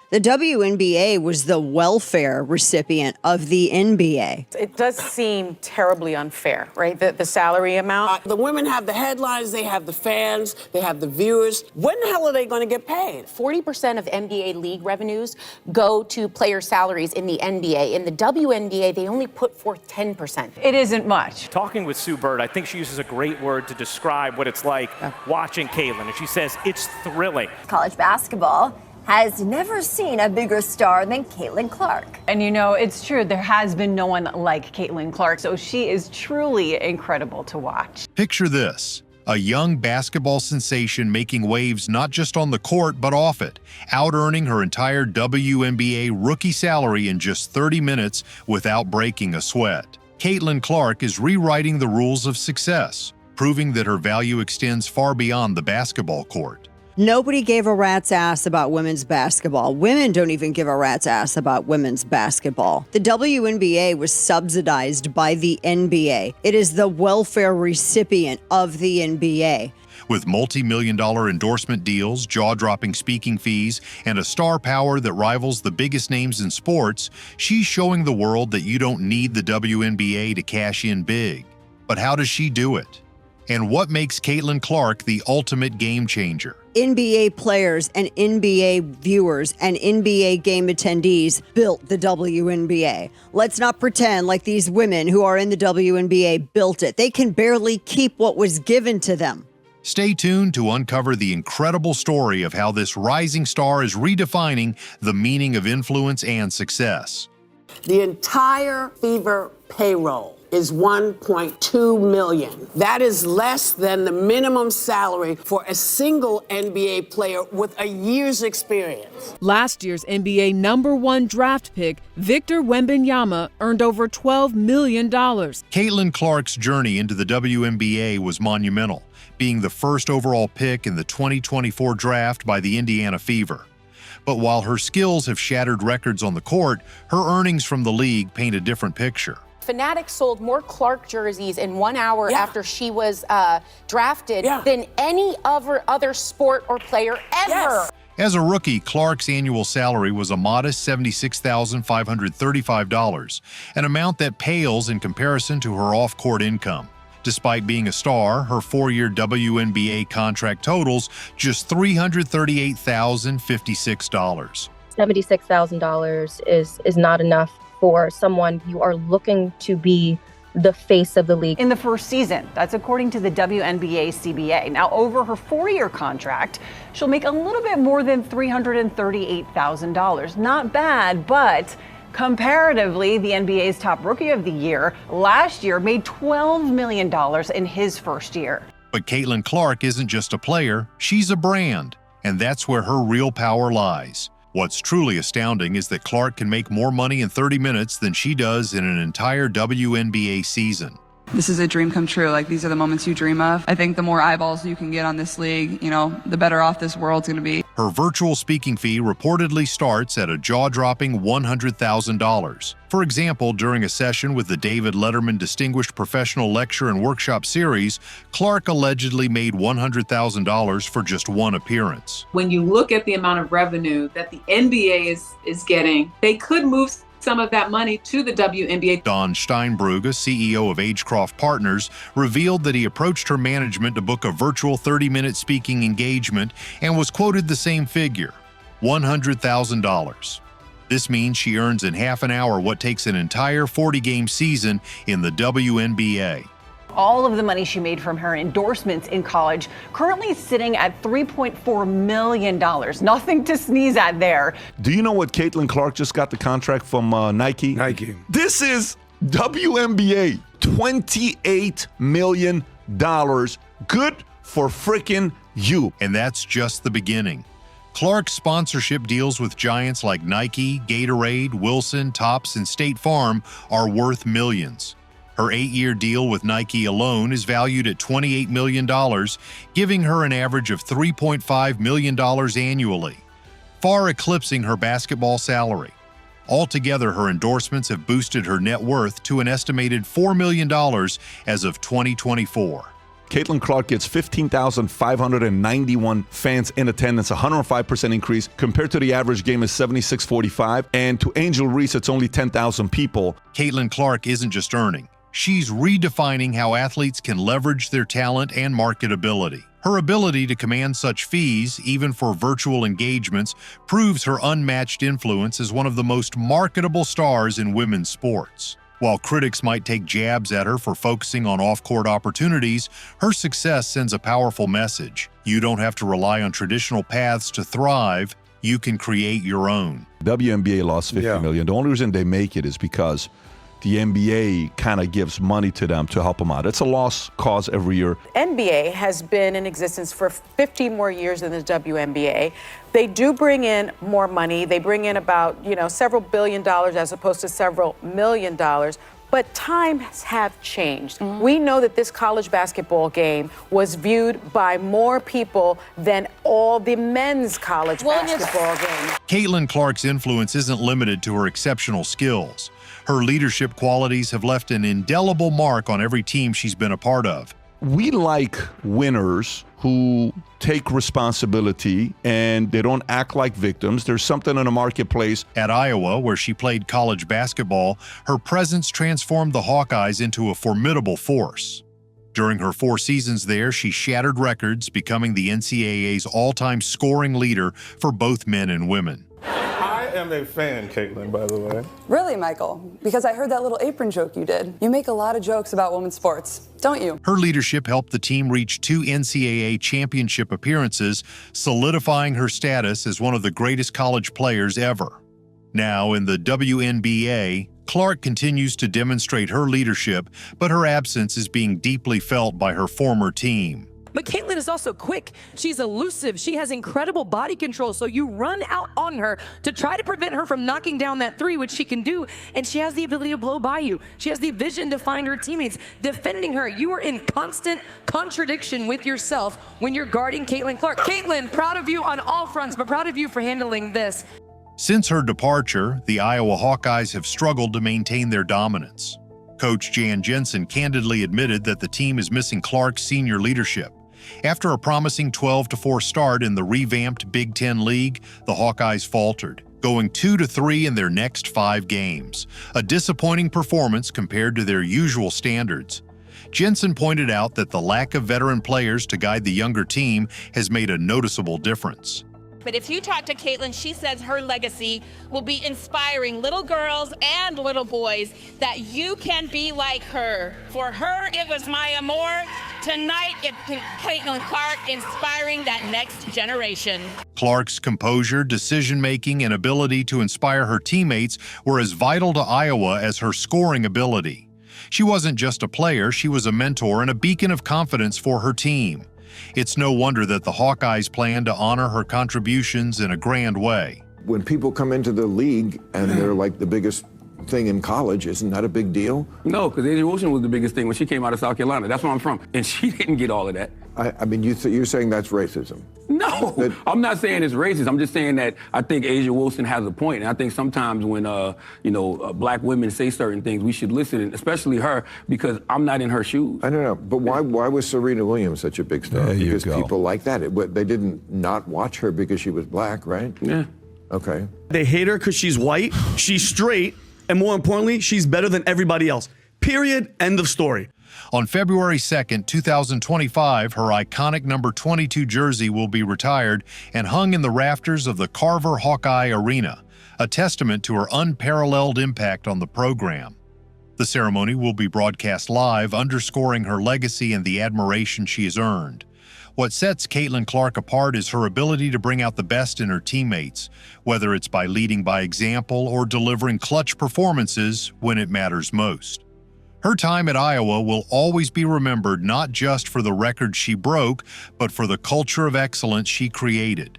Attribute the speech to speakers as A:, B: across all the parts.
A: The WNBA was the welfare recipient of the NBA.
B: It does seem terribly unfair, right? The salary amount.
C: The women have the headlines, they have the fans, they have the viewers. When the hell are they going to get paid?
D: 40% of NBA league revenues go to player salaries in the NBA. In the WNBA, they only put forth 10%.
E: It isn't much.
F: Talking with Sue Bird, I think she uses a great word to describe what it's like watching Caitlin, and she says it's thrilling.
G: College basketball has never seen a bigger star than Caitlin Clark.
E: And you know, it's true, there has been no one like Caitlin Clark, so she is truly incredible to watch.
H: Picture this. A young basketball sensation making waves not just on the court but off it, out-earning her entire WNBA rookie salary in just 30 minutes without breaking a sweat. Caitlin Clark is rewriting the rules of success, proving that her value extends far beyond the basketball court.
A: Nobody gave a rat's ass about women's basketball. Women don't even give a rat's ass about women's basketball. The WNBA was subsidized by the NBA. It is the welfare recipient of the NBA.
H: With multi-million-dollar endorsement deals, jaw-dropping speaking fees, and a star power that rivals the biggest names in sports, she's showing the world that you don't need the WNBA to cash in big. But how does she do it? And what makes Caitlin Clark the ultimate game changer?
A: NBA players and NBA viewers and NBA game attendees built the WNBA. Let's not pretend like these women who are in the WNBA built it. They can barely keep what was given to them.
H: Stay tuned to uncover the incredible story of how this rising star is redefining the meaning of influence and success.
C: The entire Fever payroll is $1.2 million. That is less than the minimum salary for a single NBA player with a year's experience.
I: Last year's NBA #1 draft pick, Victor Wembanyama, earned over $12 million.
H: Caitlin Clark's journey into the WNBA was monumental, being the first overall pick in the 2024 draft by the Indiana Fever. But while her skills have shattered records on the court, her earnings from the league paint a different picture.
D: Fanatics sold more Clark jerseys in 1 hour after she was drafted than any other sport or player ever.
C: Yes.
H: As a rookie, Clark's annual salary was a modest $76,535, an amount that pales in comparison to her off-court income. Despite being a star, her 4-year WNBA contract totals just $338,056.
J: $76,000 is not enough for someone you are looking to be the face of the league.
E: In the first season, that's according to the WNBA CBA. Now, over her 4-year contract, she'll make a little bit more than $338,000. Not bad, but comparatively, the NBA's top rookie of the year last year made $12 million in his first year.
H: But Caitlin Clark isn't just a player, she's a brand, and that's where her real power lies. What's truly astounding is that Clark can make more money in 30 minutes than she does in an entire WNBA season.
K: This is a dream come true. Like, these are the moments you dream of. I think the more eyeballs you can get on this league, you know, the better off this world's going to be.
H: Her virtual speaking fee reportedly starts at a jaw-dropping $100,000. For example, during a session with the David Letterman Distinguished Professional Lecture and Workshop Series, Clark allegedly made $100,000 for just one appearance.
L: When you look at the amount of revenue that the NBA is getting, they could move some of that money to the WNBA.
H: Don Steinbrugge, CEO of Agecroft Partners, revealed that he approached her management to book a virtual 30-minute speaking engagement and was quoted the same figure, $100,000. This means she earns in half an hour what takes an entire 40-game season in the WNBA.
E: All of the money she made from her endorsements in college, currently sitting at $3.4 million. Nothing to sneeze at there.
M: Do you know what Caitlin Clark just got the contract from Nike?
N: Nike.
M: This is WNBA, $28 million. Good for frickin' you.
H: And that's just the beginning. Clark's sponsorship deals with giants like Nike, Gatorade, Wilson, Topps, and State Farm are worth millions. Her 8-year deal with Nike alone is valued at $28 million, giving her an average of $3.5 million annually, far eclipsing her basketball salary. Altogether, her endorsements have boosted her net worth to an estimated $4 million as of 2024.
M: Caitlin Clark gets 15,591 fans in attendance, 105% increase compared to the average game is 7645. And to Angel Reese, it's only 10,000 people.
H: Caitlin Clark isn't just earning. She's redefining how athletes can leverage their talent and marketability. Her ability to command such fees, even for virtual engagements, proves her unmatched influence as one of the most marketable stars in women's sports. While critics might take jabs at her for focusing on off-court opportunities, her success sends a powerful message. You don't have to rely on traditional paths to thrive. You can create your own.
M: WNBA lost $50 million. The only reason they make it is because the NBA kind of gives money to them to help them out. It's a lost cause every year.
B: NBA has been in existence for 50 more years than the WNBA. They do bring in more money. They bring in about, several $1 billion as opposed to several $1 million. But times have changed. We know that this college basketball game was viewed by more people than all the men's college basketball games.
H: Caitlin Clark's influence isn't limited to her exceptional skills. Her leadership qualities have left an indelible mark on every team she's been a part of.
M: We like winners who take responsibility and they don't act like victims. There's something in the marketplace.
H: At Iowa, where she played college basketball, her presence transformed the Hawkeyes into a formidable force. During her 4 seasons there, she shattered records, becoming the NCAA's all-time scoring leader for both men and women.
N: I am a fan, Caitlin, by the way.
O: Really, Michael? Because I heard that little apron joke you did. You make a lot of jokes about women's sports, don't you?
H: Her leadership helped the team reach 2 NCAA championship appearances, solidifying her status as one of the greatest college players ever. Now, in the WNBA, Clark continues to demonstrate her leadership, but her absence is being deeply felt by her former team.
P: But Caitlin is also quick. She's elusive. She has incredible body control. So you run out on her to try to prevent her from knocking down that 3, which she can do. And she has the ability to blow by you. She has the vision to find her teammates. Defending her, you are in constant contradiction with yourself when you're guarding Caitlin Clark. Caitlin, proud of you on all fronts, but proud of you for handling this.
H: Since her departure, the Iowa Hawkeyes have struggled to maintain their dominance. Coach Jan Jensen candidly admitted that the team is missing Clark's senior leadership. After a promising 12-4 start in the revamped Big Ten League, the Hawkeyes faltered, going 2-3 in their next 5 games, a disappointing performance compared to their usual standards. Jensen pointed out that the lack of veteran players to guide the younger team has made a noticeable difference.
Q: But if you talk to Caitlin, she says her legacy will be inspiring little girls and little boys that you can be like her. For her, it was my amor. Tonight, it's Caitlin Clark inspiring that next generation.
H: Clark's composure, decision-making, and ability to inspire her teammates were as vital to Iowa as her scoring ability. She wasn't just a player, she was a mentor and a beacon of confidence for her team. It's no wonder that the Hawkeyes plan to honor her contributions in a grand way.
R: When people come into the league and they're like the biggest thing in college, isn't that a big deal?
S: No, because A'ja Wilson was the biggest thing when she came out of South Carolina. That's where I'm from. And she didn't get all of that.
R: I mean, you're saying that's racism?
S: No, I'm not saying it's racist. I'm just saying that I think A'ja Wilson has a point. And I think sometimes when, black women say certain things, we should listen, especially her, because I'm not in her shoes.
R: I don't know. But why was Serena Williams such a big star? Because people like that. They didn't not watch her because she was black, right?
S: Yeah.
R: Okay.
T: They hate her because she's white, she's straight, and more importantly, she's better than everybody else. Period. End of story.
H: On February 2nd, 2025, her iconic number 22 jersey will be retired and hung in the rafters of the Carver Hawkeye Arena, a testament to her unparalleled impact on the program. The ceremony will be broadcast live, underscoring her legacy and the admiration she has earned. What sets Caitlin Clark apart is her ability to bring out the best in her teammates, whether it's by leading by example or delivering clutch performances when it matters most. Her time at Iowa will always be remembered not just for the record she broke, but for the culture of excellence she created.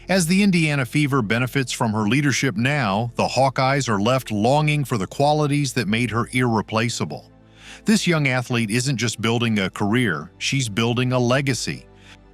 H: As the Indiana Fever benefits from her leadership now, the Hawkeyes are left longing for the qualities that made her irreplaceable. This young athlete isn't just building a career, she's building a legacy.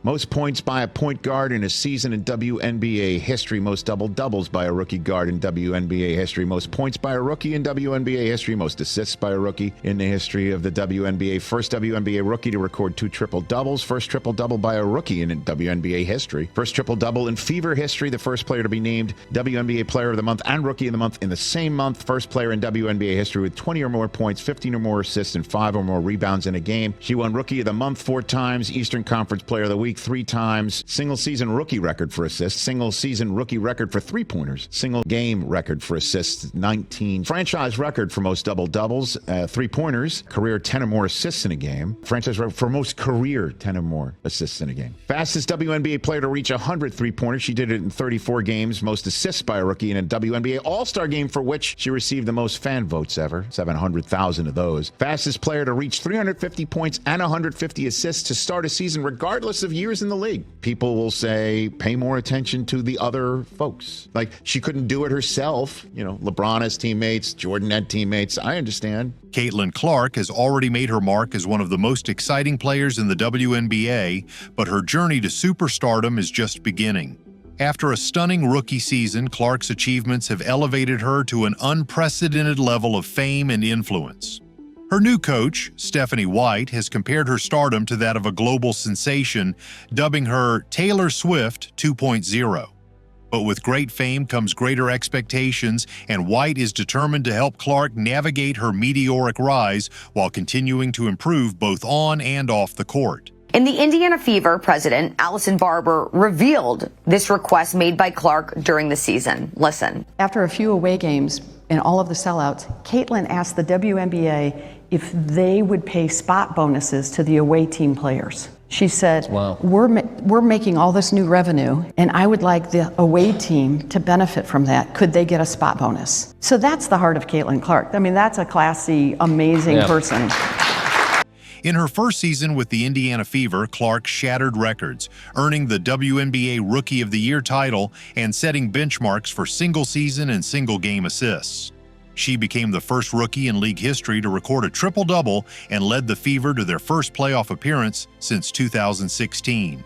U: Most points by a point guard in a season in WNBA history. Most double-doubles by a rookie guard in WNBA history. Most points by a rookie in WNBA history. Most assists by a rookie in the history of the WNBA. First WNBA rookie to record 2 triple-doubles. First triple-double by a rookie in WNBA history. First triple-double in Fever history. The first player to be named WNBA Player of the Month and Rookie of the Month in the same month. First player in WNBA history with 20 or more points, 15 or more assists, and 5 or more rebounds in a game. She won Rookie of the Month 4 times. Eastern Conference Player of the Week 3 times. Single season rookie record for assists. Single season rookie record for 3-pointers. Single game record for assists, 19. Franchise record for most double-doubles, 3-pointers. Career 10 or more assists in a game. Franchise record for most career 10 or more assists in a game. Fastest WNBA player to reach 100 3-pointers. She did it in 34 games. Most assists by a rookie in a WNBA All-Star game, for which she received the most fan votes ever. 700,000 of those. Fastest player to reach 350 points and 150 assists to start a season, regardless of years in the league. People will say, pay more attention to the other folks. Like, she couldn't do it herself. You know, LeBron has teammates, Jordan had teammates. I understand.
H: Caitlin Clark has already made her mark as one of the most exciting players in the WNBA, but her journey to superstardom is just beginning. After a stunning rookie season, Clark's achievements have elevated her to an unprecedented level of fame and influence. Her new coach, Stephanie White, has compared her stardom to that of a global sensation, dubbing her Taylor Swift 2.0. But with great fame comes greater expectations, and White is determined to help Clark navigate her meteoric rise while continuing to improve both on and off the court.
V: In the Indiana Fever, President Allison Barber revealed this request made by Clark during the season. Listen.
W: After a few away games and all of the sellouts, Caitlin asked the WNBA if they would pay spot bonuses to the away team players. She said, wow, we're making all this new revenue, and I would like the away team to benefit from that. Could they get a spot bonus? So that's the heart of Caitlin Clark. I mean, that's a classy, amazing person.
H: In her first season with the Indiana Fever, Clark shattered records, earning the WNBA Rookie of the Year title and setting benchmarks for single-season and single-game assists. She became the first rookie in league history to record a triple-double and led the Fever to their first playoff appearance since 2016.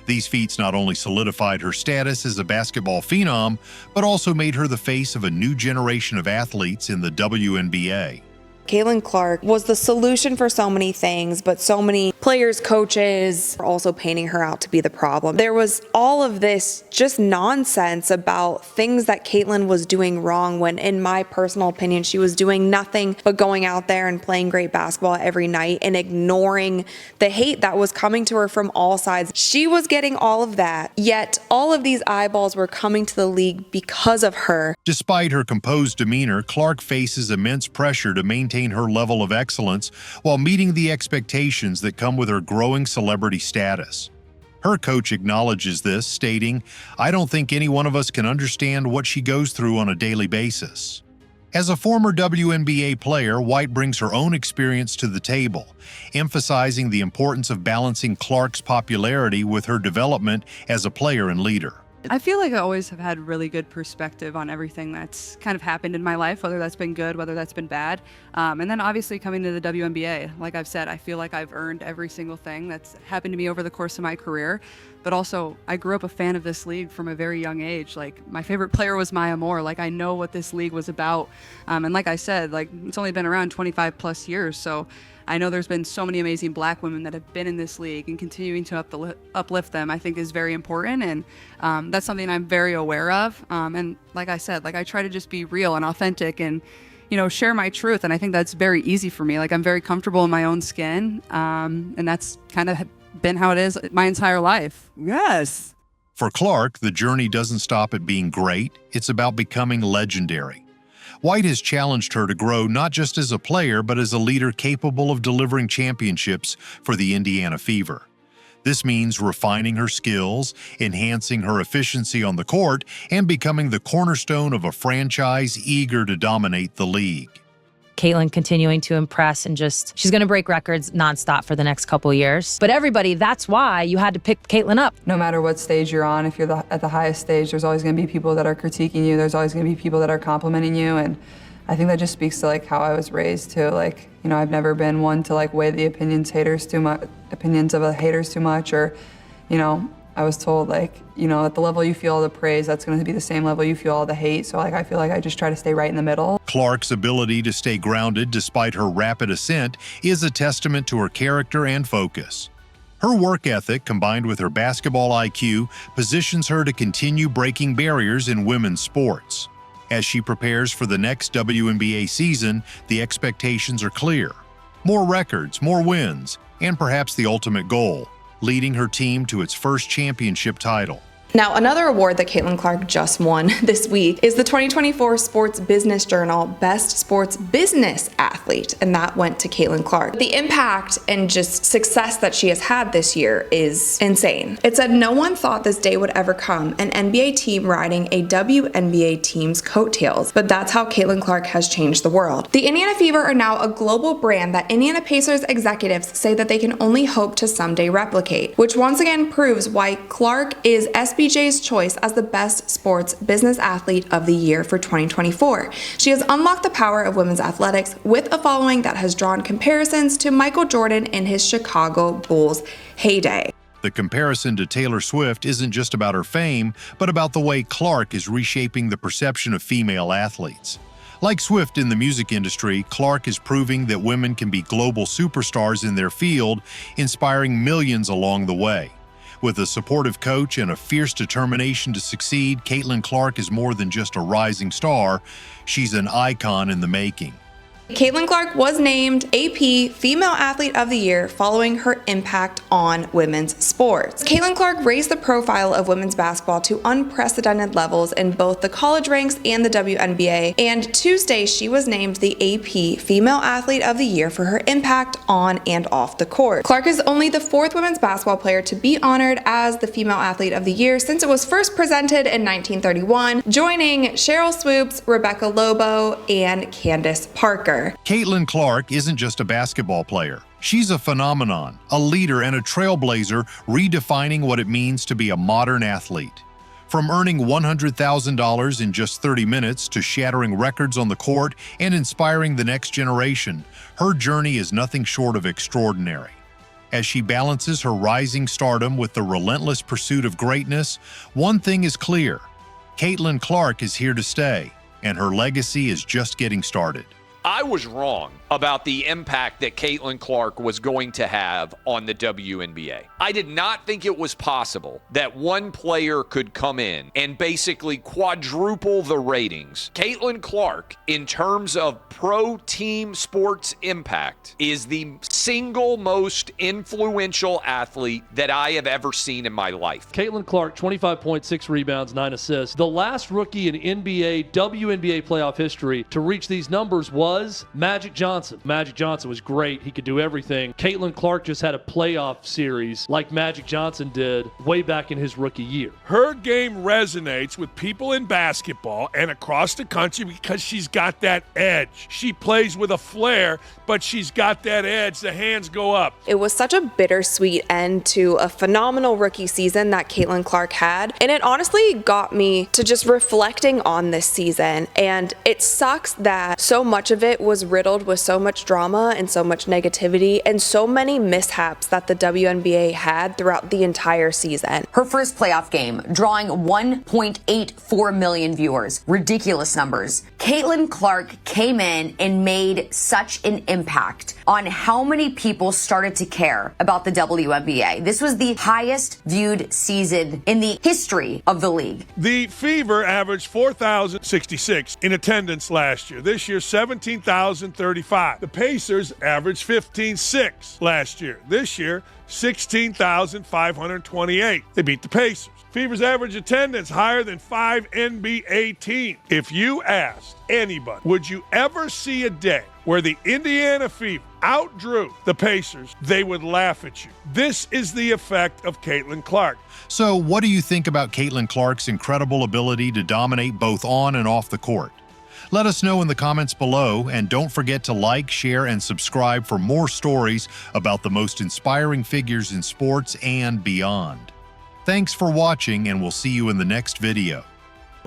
H: These feats not only solidified her status as a basketball phenom, but also made her the face of a new generation of athletes in the WNBA.
X: Caitlin Clark was the solution for so many things, but so many players, coaches are also painting her out to be the problem. There was all of this just nonsense about things that Caitlin was doing wrong when, in my personal opinion, she was doing nothing but going out there and playing great basketball every night and ignoring the hate that was coming to her from all sides. She was getting all of that, yet all of these eyeballs were coming to the league because of her.
H: Despite her composed demeanor, Clark faces immense pressure to maintain her level of excellence while meeting the expectations that come with her growing celebrity status. Her coach acknowledges this, stating, "I don't think any one of us can understand what she goes through on a daily basis." As a former WNBA player, White brings her own experience to the table, emphasizing the importance of balancing Clark's popularity with her development as a player and leader.
K: I feel like I always have had really good perspective on everything that's kind of happened in my life, whether that's been good, whether that's been bad. And then obviously coming to the WNBA, like I've said, I feel like I've earned every single thing that's happened to me over the course of my career. But also, I grew up a fan of this league from a very young age. Like, my favorite player was Maya Moore. Like, I know what this league was about. And like I said, like, it's only been around 25 plus years. So I know there's been so many amazing black women that have been in this league, and continuing to uplift them, I think, is very important. And that's something I'm very aware of. And like I said, like, I try to just be real and authentic and, you know, share my truth. And I think that's very easy for me. Like, I'm very comfortable in my own skin. And that's kind of been how it is my entire life.
Y: Yes.
H: For Clark, the journey doesn't stop at being great. It's about becoming legendary. White has challenged her to grow not just as a player, but as a leader capable of delivering championships for the Indiana Fever. This means refining her skills, enhancing her efficiency on the court, and becoming the cornerstone of a franchise eager to dominate the league.
Z: Caitlin continuing to impress and she's going to break records nonstop for the next couple years. But everybody, that's why you had to pick Caitlin up.
K: No matter what stage you're on, if you're at the highest stage, there's always going to be people that are critiquing you. There's always going to be people that are complimenting you. And I think that just speaks to like how I was raised too. Like, you know, I've never been one to like weigh the opinions of the haters too much, or,
O: I was told, at the level you feel all the praise, that's going to be the same level you feel all the hate. So, I feel like I just try to stay right in the middle.
H: Clark's ability to stay grounded despite her rapid ascent is a testament to her character and focus. Her work ethic, combined with her basketball IQ, positions her to continue breaking barriers in women's sports. As she prepares for the next WNBA season, the expectations are clear. More records, more wins, and perhaps the ultimate goal, leading her team to its first championship title.
X: Now, another award that Caitlin Clark just won this week is the 2024 Sports Business Journal Best Sports Business Athlete, and that went to Caitlin Clark. The impact and just success that she has had this year is insane. It said no one thought this day would ever come, an NBA team riding a WNBA team's coattails, but that's how Caitlin Clark has changed the world. The Indiana Fever are now a global brand that Indiana Pacers executives say that they can only hope to someday replicate, which once again proves why Clark is SBJ's choice as the best sports business athlete of the year for 2024. She has unlocked the power of women's athletics with a following that has drawn comparisons to Michael Jordan in his Chicago Bulls heyday.
H: The comparison to Taylor Swift isn't just about her fame, but about the way Clark is reshaping the perception of female athletes. Like Swift in the music industry, Clark is proving that women can be global superstars in their field, inspiring millions along the way. With a supportive coach and a fierce determination to succeed, Caitlin Clark is more than just a rising star. She's an icon in the making.
X: Caitlin Clark was named AP Female Athlete of the Year following her impact on women's sports. Caitlin Clark raised the profile of women's basketball to unprecedented levels in both the college ranks and the WNBA, and Tuesday she was named the AP Female Athlete of the Year for her impact on and off the court. Clark is only the fourth women's basketball player to be honored as the Female Athlete of the Year since it was first presented in 1931, joining Cheryl Swoops, Rebecca Lobo, and Candace Parker.
H: Caitlin Clark isn't just a basketball player. She's a phenomenon, a leader and a trailblazer, redefining what it means to be a modern athlete. From earning $100,000 in just 30 minutes to shattering records on the court and inspiring the next generation, her journey is nothing short of extraordinary. As she balances her rising stardom with the relentless pursuit of greatness, one thing is clear: Caitlin Clark is here to stay, and her legacy is just getting started.
A: I was wrong about the impact that Caitlin Clark was going to have on the WNBA. I did not think it was possible that one player could come in and basically quadruple the ratings. Caitlin Clark, in terms of pro team sports impact, is the single most influential athlete that I have ever seen in my life.
D: Caitlin Clark, 25.6 rebounds, 9 assists. The last rookie in NBA, WNBA playoff history to reach these numbers was Magic Johnson. Magic Johnson was great. He could do everything. Caitlin Clark just had a playoff series like Magic Johnson did way back in his rookie year.
F: Her game resonates with people in basketball and across the country because she's got that edge. She plays with a flair, but she's got that edge. The hands go up.
X: It was such a bittersweet end to a phenomenal rookie season that Caitlin Clark had, and it honestly got me to just reflecting on this season. And it sucks that so much of it was riddled with so much drama and so much negativity and so many mishaps that the WNBA had throughout the entire season.
V: Her first playoff game, drawing 1.84 million viewers. Ridiculous numbers. Caitlin Clark came in and made such an impact on how many people started to care about the WNBA. This was the highest viewed season in the history of the league.
F: The Fever averaged 4,066 in attendance last year. This year, 17,035. The Pacers averaged 15,600 last year. This year, 16,528. They beat the Pacers. Fever's average attendance higher than 5 NBA teams. If you asked anybody, would you ever see a day where the Indiana Fever outdrew the Pacers, they would laugh at you. This is the effect of Caitlin Clark.
H: So what do you think about Caitlin Clark's incredible ability to dominate both on and off the court? Let us know in the comments below, and don't forget to like, share, and subscribe for more stories about the most inspiring figures in sports and beyond. Thanks for watching, and we'll see you in the next video.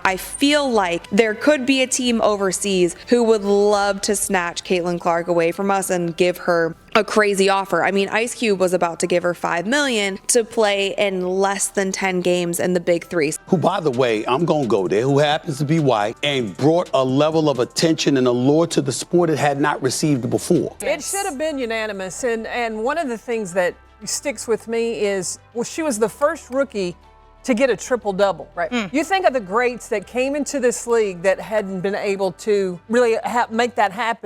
X: I feel like there could be a team overseas who would love to snatch Caitlin Clark away from us and give her a crazy offer. I mean, Ice Cube was about to give her $5 million to play in less than 10 games in the Big Three.
C: Who, by the way, I'm going to go there, who happens to be white and brought a level of attention and allure to the sport it had not received before.
G: It should have been unanimous. And one of the things that sticks with me is, well, she was the first rookie to get a triple-double. Right. You think of the greats that came into this league that hadn't been able to really make that happen.